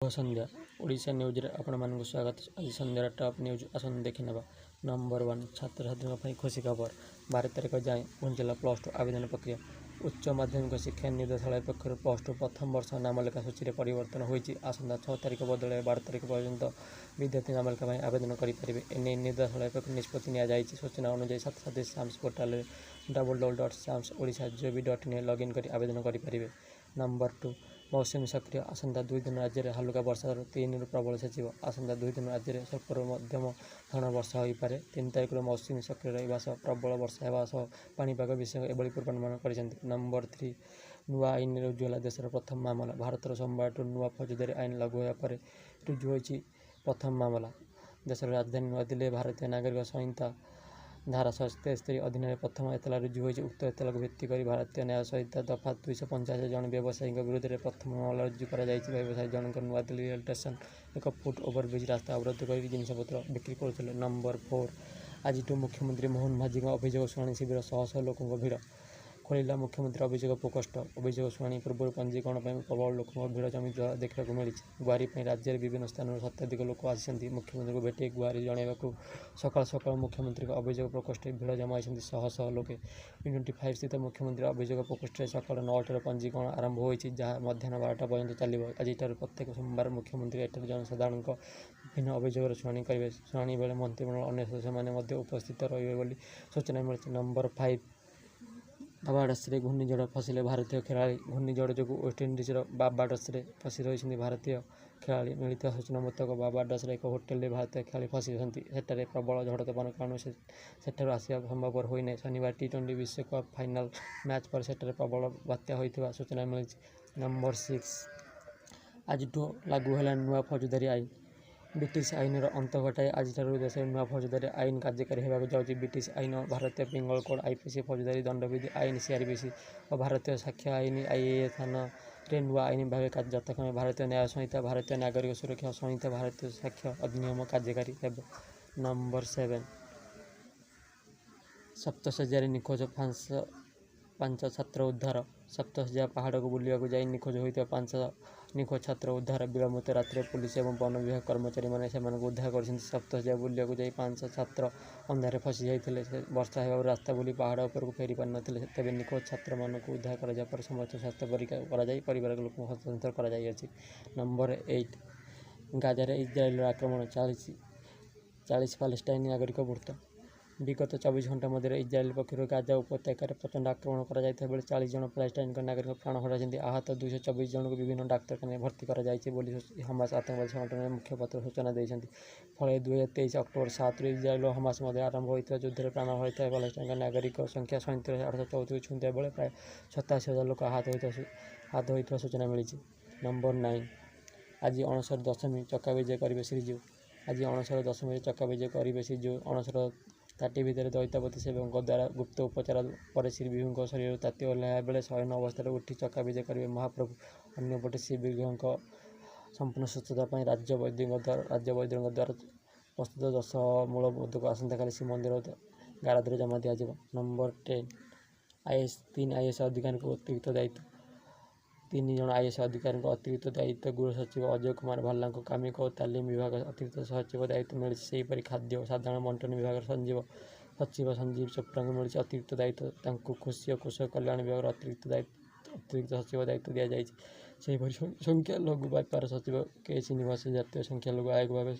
शुभ संध्या Odisha news रे आपण मानक स्वागत। आज संध्यार टॉप न्यूज आसन देखि नेबा। नंबर 1 छात्र छात्री खुशी खबर 12 तारिख जाए घुंचला +2 आवेदन प्रक्रिया। उच्च माध्यमिक शिक्षा निर्देशालय पक्षर +2 प्रथम वर्ष नामलेखा सूची में परिवर्तन होती। आसंता 6 तारिख बदल 12 तारिख पर्यंत विद्यार्थी नामलेखा आवेदन करेंगे। एने निर्देशालय पक्ष निष्पत्ति नि सूचना अनुसार छात्र छात्री साम्स पोर्टाल www.samsodisha.gov.in लगइन कर आवेदन करेंगे। नंबर 2 मौसुमी सक्रिय आसंता 2 दिन राज्य में हालुका वर्षा 3 रु प्रबल सेचिव। आसंता 2 दिन राज्य में स्वल्प मध्यम धरण वर्षा हो पारे। 3 तारिख मौसुमी सक्रिय रहा सह प्रबल वर्षा होगा सह पाणीपाग विषय एभली पूर्वानुमान कर। नंबर 3 नुआ आईन रुजु है देशर प्रथम मामला। भारतर सोमवार नुआ फौजदारी आईन लागू होगा पर रुजु होती प्रथम मामला। देशर राजधानी नुआदिल्ली भारतीय नागरिक संहिता धारा 173 अधीन प्रथम एतला रुजु होती। उक्त एतला को भित्ति कर भारतीय न्याय संहिता दफा 285 जन व्यवसायी विरुद्ध में प्रथम मामला रुजु कर। व्यवसायी जनक नुआदिल्ली रेल स्टेशन एक फुट ओभरब्रिज रास्ता अवरोध कर जिनपतर बिक्री करुले। नंबर 4 आज मुख्यमंत्री मोहन माझी अभियोग शुणाणी शिविर शह शह लोकों भीड़ खोलिला। मुख्यमंत्री अभियोग प्रकोष्ठ अभियोग शुणाणी पूर्व पंजीकरण प्रबल लोकों भीड़ जमी देखा मिली। गुहारी राज्य में विभिन्न स्थान शताधिक लोक आसी मुख्यमंत्री को भेटी गुहारी जनवाक सकाल सकाल मुख्यमंत्री अभियोग प्रकोष्ठ भीड़ जमाई शह शह लोके। P25 स्थित मुख्यमंत्री अभियोग प्रकोष्ठ सकाल 9 पंजीकरण आरंभ होती जहाँ मध्याह्न 12टा पर्यंत चलो। आज प्रत्येक सोमवार मुख्यमंत्री एठार जनसाधारण विभिन्न अभियोग शुणाणी करेंगे। शुणाणी बेले मंत्रिमंडल अन्य सदस्य मैंने उपस्थित रही सूचना मिली। नंबर 5 बाबाडस घूर्णिझड़ फसिले भारतीय खेलाड़ी। घूर्णिझड़ जो वेस्टइंडिजर बाबाडस फसी रही भारतीय खेलाड़ी। मिलित सूचना मुताबक बाबाडस एक होटेल में भारतीय खेलाड़ी फसी सेठारे प्रबल झड़ तोफान कारण सेठार आसवा संभवपर होना। शनिवार T20 विश्वकप फाइनाल मैच पर सेठारे प्रबल बात्या होता सूचना मिली। नंबर 6 आज लागू है नुआ फौजदारी आईन। ब्रिटिश आईन अंत घटाई आज देश में नुआ फौजदारी आईन कार्यकारी होगा जाऊँगी। ब्रिटिश आईन भारतीय पिंगल कोड IPC फौजदारी दंडविधि आईन CRPC और भारतीय साक्ष्य आईन IAA थान नुआ आईन भाव यथाक्रमे भारतीय न्याय संहिता भारतीय नागरिक सुरक्षा संहिता भारतीय साक्ष्य अधिनियम कार्यकारी हेब। नंबर 7 सप्तशଯ୍या निखोज 5 छात्र उद्धार। सप्तशଯ୍या पहाड़ को बुलवाक जा निखोज होता 5 निखोज छात्र उद्धार। विलंबित रात्रि पुलिस और वन विभाग कर्मचारी मैंने उद्धार कर। सप्तशଯ୍या बुलवाक जा 5 छात्र अंधारे फसी जाते वर्षा होगा रास्ता बुली पहाड़ उपर को फेरी पार नथिले। तेज निखोज छात्र मानक उद्धार कर समस्त स्वास्थ्य परीक्षा कर लोक हस्तांतर कर। नंबर 8 गाजार इजराइल आक्रमण 40 पालेस्टाइन नागरिक मृत। विगत 24 घंटा मध्य इजराइल पक्षर गाजा उपत्यकार प्रचंड आक्रमण कर 40 जन पालेस्टाइन नागरिक प्राण हराई। आहत 224 जन को विभिन्न डाक्तखाना भर्ती कर हमास आतंकवादी संगठन मुखपात्र सूचना देते। फल 2023 अक्टोबर 7 इजराइल और हमास मध्य आरंभ होता युद्ध में प्राण हराई पालेस्टाइन नागरिक संख्या 37,834 छुंदा बेले प्राय 87,000 लोक आहत होता सूचना मिली। नंबर 9 आज अणसर दशमी चक्का विजय करेंगे श्रीजीव। आज अणसर दशमी चक्का विजय करेंगे श्रीजीव। अणसर ताटी भितर दैत्यपति सेवकों द्वारा गुप्त उपचार पर श्रीविभू शरीर ताती ओह्लाइबा बेले शयन अवस्था उठी चक्का विजय करेंगे महाप्रभु। अन्यपटे श्रीविभू संपूर्ण सुस्थता राज्य वैद्यों द्वारा प्रस्तुत 10 मूल मधुक आसंता काली श्रीमंदिर गाराधर जमा दिया। नंबर 10 3 IAS अधिकारी को अतिरिक्त दायित्व। 3 जन IAS अधिकारी को अतिरिक्त दायित्व। गृह सचिव अजय कुमार भाल्ला को कामिक और तालीम विभाग अतिरिक्त सचिव दायित्व मिली। सेहीपरि खाद्य और साधारण बंटन विभाग सचिव संजीव चोप्रा को मिली अतिरिक्त दायित्व। कृषि और कृषक कल्याण विभाग अतिरिक्त सचिव दायित्व दि जाएगी। संख्या लघु व्यापार सचिव K श्रीनिवास जातीय संख्या लघु आयोग भाव